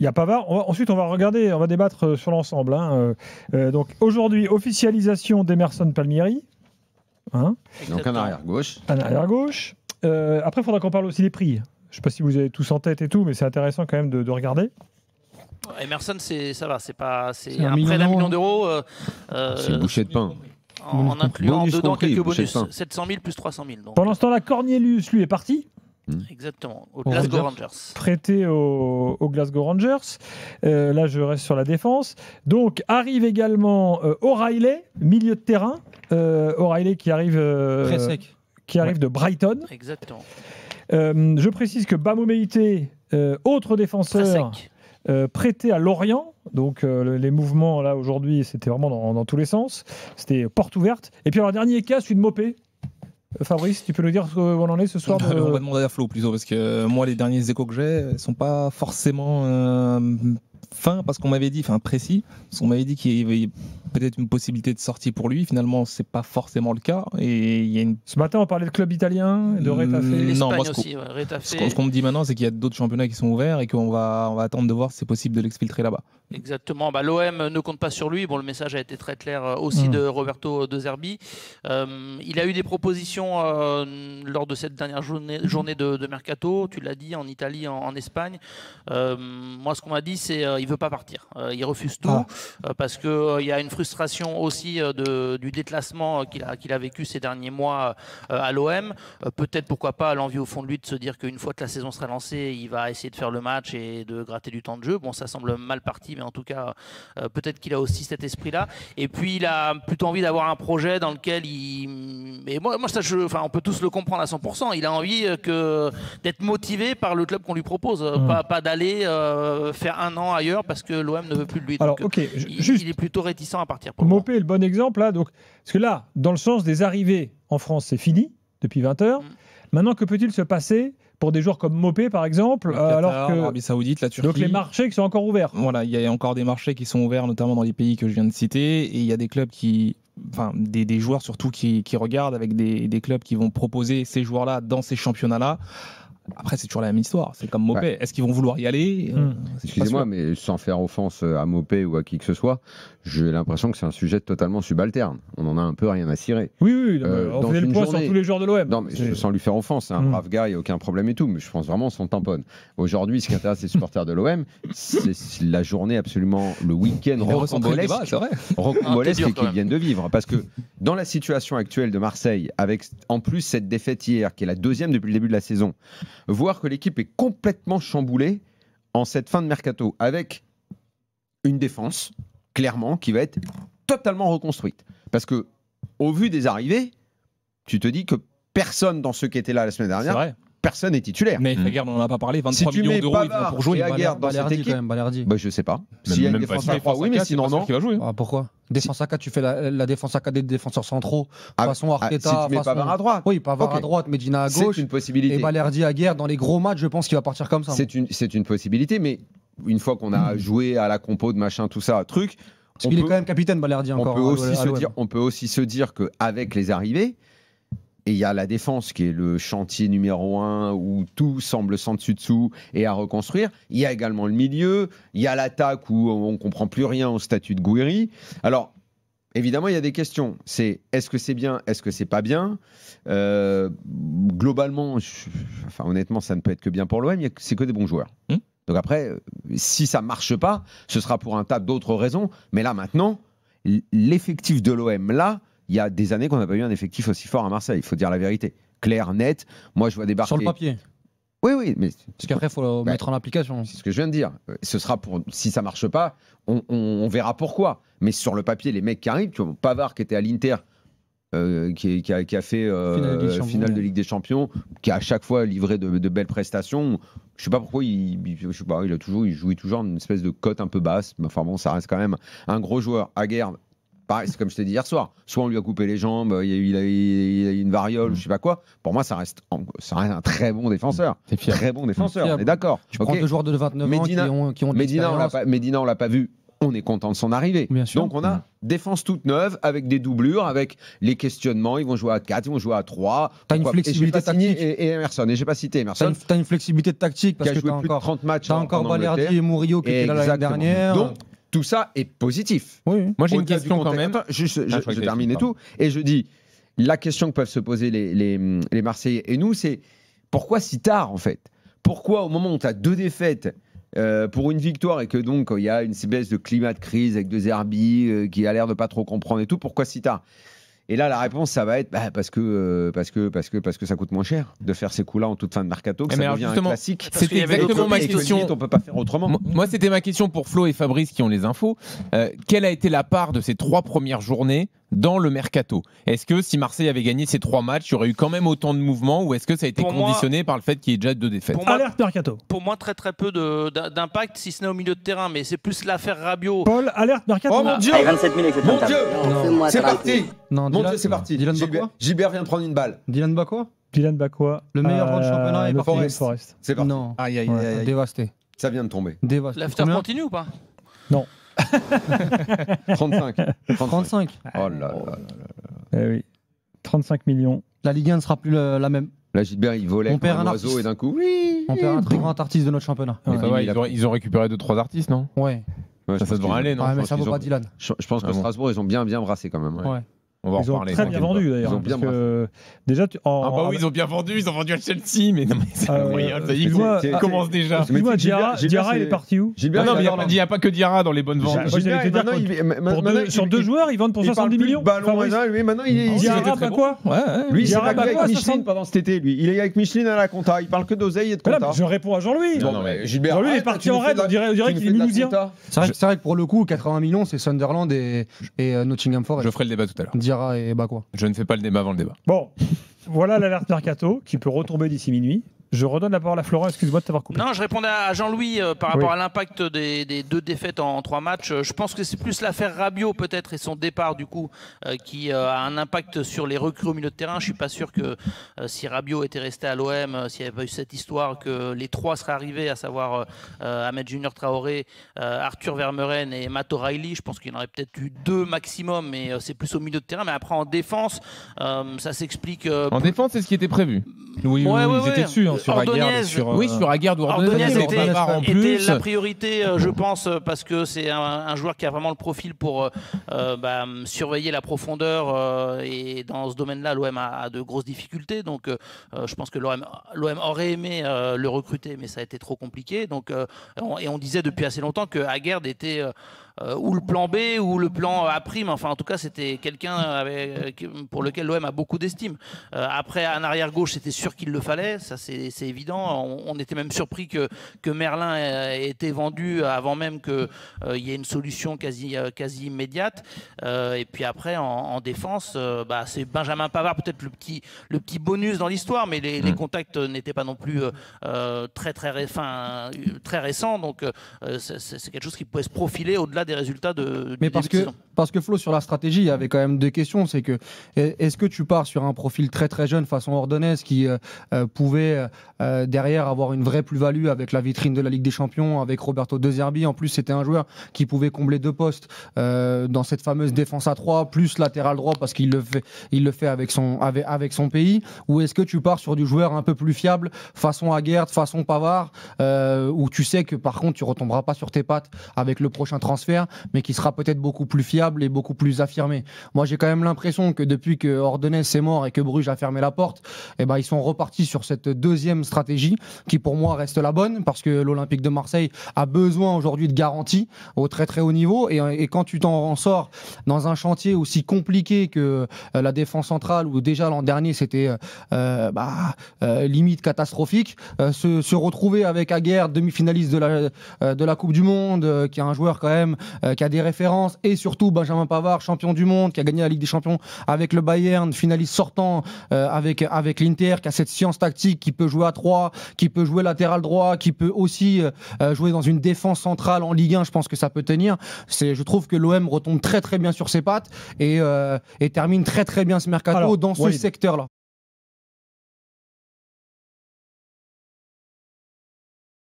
Il y a Pavard. Ensuite, on va débattre sur l'ensemble. Hein. Donc aujourd'hui, officialisation d'Emerson Palmieri. Hein. Donc un arrière-gauche. Un arrière-gauche. Après, il faudra qu'on parle aussi des prix. Je ne sais pas si vous avez tous en tête et tout, mais c'est intéressant quand même de regarder. Emerson, ça va, c'est près $1 million d'1 million d'euros. C'est une bouchée de pain. En incluant Bonus dedans compris, quelques bouchée de bonus, pain. 700 000 plus 300 000. Donc, Pendant ce temps-là, Cornelius, lui, est parti. exactement, au Glasgow Rangers. Prêté au Glasgow Rangers. Là, je reste sur la défense. Donc, arrive également O'Reilly, milieu de terrain. O'Reilly qui arrive, Très sec. qui arrive de Brighton. Exactement. Je précise que Bamou Meïté, autre Très défenseur, sec. prêté à Lorient. Donc, les mouvements, là, aujourd'hui, c'était vraiment dans tous les sens. C'était porte ouverte. Et puis, alors, dernier cas, celui de Mopé. Fabrice, tu peux nous dire où on en est ce soir On va demander à Flo plutôt, parce que moi, les derniers échos que j'ai ne sont pas forcément fins, parce qu'on m'avait dit, précis, parce qu'on m'avait dit qu'il y avait peut-être une possibilité de sortie pour lui. Finalement, c'est pas forcément le cas. Et il y a une... Ce matin, on parlait de club italien, de Retafe. L'Espagne moi, aussi, ouais, Retafe. Ce qu'on me dit maintenant, c'est qu'il y a d'autres championnats qui sont ouverts et qu'on va attendre de voir si c'est possible de l'exfiltrer là-bas. Exactement. L'OM ne compte pas sur lui. Bon, le message a été très clair aussi de Roberto De Zerbi. Il a eu des propositions lors de cette dernière journée de mercato. Tu l'as dit, en Italie, en Espagne. Moi, ce qu'on m'a dit, c'est qu'il ne veut pas partir. Il refuse tout parce qu'il y a une frustration aussi du déclassement qu'il a vécu ces derniers mois à l'OM. Peut-être, pourquoi pas, l'envie au fond de lui de se dire qu'une fois que la saison sera lancée, il va essayer de faire le match et de gratter du temps de jeu. Bon, ça semble mal parti, mais en tout cas, peut-être qu'il a aussi cet esprit-là. Et puis, il a plutôt envie d'avoir un projet dans lequel Mais moi ça, on peut tous le comprendre à 100%. Il a envie d'être motivé par le club qu'on lui propose, pas d'aller faire un an ailleurs parce que l'OM ne veut plus de lui. Alors, donc, il est plutôt réticent à partir. Mopé est le bon exemple là. Donc, parce que là, dans le sens des arrivées en France, c'est fini depuis 20 heures. Maintenant, que peut-il se passer pour des joueurs comme Mopé, par exemple, Qatar, alors que l'Arabie Saoudite, la Turquie. Donc les marchés qui sont encore ouverts. Voilà, il y a encore des marchés qui sont ouverts, notamment dans les pays que je viens de citer, et il y a des clubs des joueurs surtout qui regardent avec des clubs qui vont proposer ces joueurs-là dans ces championnats-là. Après, c'est toujours la même histoire. C'est comme Mopé. Ouais. Est-ce qu'ils vont vouloir y aller Excusez-moi, mais sans faire offense à Mopé ou à qui que ce soit, j'ai l'impression que c'est un sujet totalement subalterne. On en a un peu rien à cirer. Oui, on fait le point sur tous les joueurs de l'OM. Non, mais sans lui faire offense, c'est un brave gars, il n'y a aucun problème et tout, mais je pense vraiment son tamponne. Aujourd'hui, ce qui intéresse les supporters de l'OM, c'est la journée absolument, le week-end rocambolesque qu'ils viennent de vivre. Parce que dans la situation actuelle de Marseille, avec en plus cette défaite hier, qui est la deuxième depuis le début de la saison, voir que l'équipe est complètement chamboulée en cette fin de mercato, avec une défense, clairement, qui va être totalement reconstruite. Parce que, au vu des arrivées, tu te dis que personne dans ceux qui étaient là la semaine dernière, personne n'est titulaire. Mais regarde, on n'en a pas parlé, 23 millions d'euros ils vont pour jouer. Et Aguerd dans cette équipe, je sais pas. S'il y a une défense à 3, oui, mais sinon non. Qui va jouer. Pourquoi défense à 4, tu fais la défense à 4 des défenseurs centraux, façon Arteta. Si tu mets Pavard à droite. Oui, Pavard à droite, Medina à gauche. C'est une possibilité. Et Balerdi à Guerre, dans les gros matchs, je pense qu'il va partir comme ça. C'est une possibilité, mais une fois qu'on a joué à la compo de machin, tout ça, truc. Parce qu'il est quand même capitaine, Balerdi encore. On peut aussi se dire qu'avec les arrivées, et il y a la défense qui est le chantier numéro 1 où tout semble sans dessus-dessous et à reconstruire. Il y a également le milieu. Il y a l'attaque où on ne comprend plus rien au statut de Gouiri. Alors, évidemment, il y a des questions. Est-ce que c'est bien? Est-ce que c'est pas bien? Globalement, honnêtement, ça ne peut être que bien pour l'OM. C'est que des bons joueurs. Donc après, si ça ne marche pas, ce sera pour un tas d'autres raisons. Mais là, maintenant, l'effectif de l'OM, là, il y a des années qu'on n'a pas eu un effectif aussi fort à Marseille, il faut dire la vérité. Clair, net. Moi, je vois débarquer... Sur le papier. Oui, mais... Parce qu'après, il faut mettre en application. C'est ce que je viens de dire. Ce sera si ça ne marche pas, on verra pourquoi. Mais sur le papier, les mecs qui arrivent, tu vois, Pavard qui était à l'Inter, qui a fait finale de Ligue des Champions, qui a à chaque fois livré de belles prestations. Je ne sais pas pourquoi il jouait toujours une espèce de cote un peu basse. Mais enfin bon, ça reste quand même un gros joueur. Aguerd, pareil, c'est comme je t'ai dit hier soir. Soit on lui a coupé les jambes, il a eu une variole, je sais pas quoi. Pour moi, ça reste un très bon défenseur. Très bon défenseur, on est d'accord. Tu prends deux joueurs de 29 ans qui ont de l'expérience. Medina, on l'a pas vu on est content de son arrivée. Bien sûr. Donc on a défense toute neuve avec des doublures, avec les questionnements. Ils vont jouer à 4, ils vont jouer à 3. T'as une flexibilité tactique. Et Emerson, et j'ai pas cité Emerson. T'as une flexibilité tactique parce qui a que joué plus de 30 matchs. T'as encore Balerdi et Murillo qui étaient là l'année dernière. Donc tout ça est positif. Oui. Moi j'ai une question quand même. Attends, je termine et tout. Et je dis, la question que peuvent se poser les Marseillais et nous, c'est pourquoi si tard en fait? Pourquoi au moment où tu as 2 défaites pour une victoire et que donc il y a une espèce de climat de crise avec De Zerbi qui a l'air de pas trop comprendre et tout, pourquoi si tard? Et là, la réponse, ça va être parce que ça coûte moins cher de faire ces coups-là en toute fin de mercato, que ça devient un classique. C'était exactement ma question. On peut pas faire autrement. Moi, c'était ma question pour Flo et Fabrice qui ont les infos. Quelle a été la part de ces 3 premières journées dans le mercato? Est-ce que si Marseille avait gagné ces 3 matchs, il y aurait eu quand même autant de mouvements, ou est-ce que ça a été conditionné par le fait qu'il y ait déjà 2 défaites? Alerte mercato. Pour moi, très très peu d'impact, si ce n'est au milieu de terrain, mais c'est plus l'affaire Rabiot. Paul, alerte mercato. Oh mon Dieu, 27 000 avec mon Dieu, c'est parti. Non, Mon Dieu, c'est parti. Dylan Bakwa. Gilbert vient de prendre une balle. Dylan Bakwa, Dylan Bakwa. le meilleur joueur du championnat est parti. Forest. C'est parti. Non. Aïe, aïe, Ouais, aïe, aïe. dévasté. Ça vient de tomber. Dévasté. L'after Combien continue ou pas? 35. 35. Oh là là. Eh oui. 35 millions. La Ligue 1 ne sera plus la même. Là, Gilbert, il volait On comme perd un un oiseau artiste. et d'un coup, oui. On perd un très grand artiste de notre championnat. Ouais. Ça va, ils ont récupéré 2-3 artistes, non? Ouais. Ouais, Ça devrait aller, non? Ouais, mais pense ça vaut qu'ils pas ont- Dylan. Je pense que Ah bon. Strasbourg, ils ont bien brassé quand même. Ouais. On va en Ils ont reparler. très bien vendu d'ailleurs. Ils ont bien parce que, déjà, Ah bah oui, ils ont bien vendu à Chelsea, mais non, mais c'est incroyable. Ça y est, excuse-moi, ça commence déjà. Excuse-moi, Mais Diarra, Gilbert, il est parti où? Gilbert, Non, mais il il n'y a pas que Diarra dans les bonnes ventes. Moi, j'allais te dire que sur 2 joueurs, ils vendent pour 70 millions. Fabrice. Lui, maintenant, il est. Diarra, pas quoi? Ouais, ouais. Lui, c'est Diarra, pas avec Bakwa, Micheline 60. pendant cet été, lui. Il est avec Micheline à la compta. Il parle que d'oseille et de Voilà, compta. mais je réponds à Jean-Louis. Non, non, mais Gilbert, Jean-Louis, il est arrête, parti tu en nous fais raid, de la- on dirait tu nous qu'il fais est de la mulhousien. compta. C'est vrai que pour le coup, 80 millions, c'est Sunderland et Nottingham Forest. Je ferai le débat tout à l'heure. Diarra et Bakwa. Je ne fais pas le débat avant le débat. Bon, voilà l'alerte mercato qui peut retomber d'ici minuit. Je redonne la parole à Florent, excuse-moi de t'avoir coupé. Non, je répondais à Jean-Louis par rapport à l'impact des 2 défaites en 3 matchs. Je pense que c'est plus l'affaire Rabiot peut-être et son départ du coup qui a un impact sur les recrues au milieu de terrain. Je suis pas sûr que si Rabiot était resté à l'OM, s'il n'y avait pas eu cette histoire, que les 3 seraient arrivés, à savoir Ahmed Junior Traoré, Arthur Vermeuren et Matt O'Reilly. Je pense qu'il y en aurait peut-être eu 2 maximum, mais c'est plus au milieu de terrain. Mais après en défense, ça s'explique. En défense, c'est ce qui était prévu. Oui, Ouais, ils ouais, étaient ouais. dessus, sur Ordonez, Aguerd. Oui, sur Aguerd ou Ordonez, Ordonez mais Bavard en était plus. la priorité, je pense, parce que c'est un joueur qui a vraiment le profil pour surveiller la profondeur et dans ce domaine-là, l'OM a de grosses difficultés. Donc, je pense que l'OM aurait aimé le recruter, mais ça a été trop compliqué. Donc, et on disait depuis assez longtemps que Aguerd était ou le plan B ou le plan A'. Enfin, en tout cas, c'était quelqu'un pour lequel l'OM a beaucoup d'estime. Après, un arrière-gauche, c'était sûr qu'il le fallait. Ça, c'est évident. On était même surpris que Merlin ait été vendu avant même qu'il y ait une solution quasi immédiate. Et puis après, en défense, c'est Benjamin Pavard, peut-être le petit bonus dans l'histoire, mais les contacts n'étaient pas non plus très récents. Donc, c'est quelque chose qui pouvait se profiler au-delà des résultats du Mais début de saison. parce que Flo, sur la stratégie, il y avait quand même 2 questions. C'est que est-ce que tu pars sur un profil très très jeune façon Ordonez qui pouvait derrière avoir une vraie plus-value avec la vitrine de la Ligue des Champions, avec Roberto De Zerbi. En plus, c'était un joueur qui pouvait combler 2 postes dans cette fameuse défense à 3, plus latéral droit parce qu'il le fait avec son pays. Ou est-ce que tu pars sur du joueur un peu plus fiable façon Aguerd, façon Pavard, où tu sais que par contre tu retomberas pas sur tes pattes avec le prochain transfert, mais qui sera peut-être beaucoup plus fiable et beaucoup plus affirmé. Moi, j'ai quand même l'impression que depuis que Ordonez est mort et que Bruges a fermé la porte, ils sont repartis sur cette 2e stratégie qui pour moi reste la bonne parce que l'Olympique de Marseille a besoin aujourd'hui de garanties au très très haut niveau et quand tu t'en sors dans un chantier aussi compliqué que la défense centrale où déjà l'an dernier c'était limite catastrophique, se retrouver avec Aguerd, demi-finaliste de la Coupe du Monde, qui est un joueur quand même qui a des références, et surtout Benjamin Pavard, champion du monde, qui a gagné la Ligue des Champions avec le Bayern, finaliste sortant avec l'Inter, qui a cette science tactique, qui peut jouer à 3, qui peut jouer latéral droit, qui peut aussi jouer dans une défense centrale en Ligue 1. Je pense que ça peut tenir. Je trouve que l'OM retombe très très bien sur ses pattes et termine très très bien ce mercato dans ce secteur-là.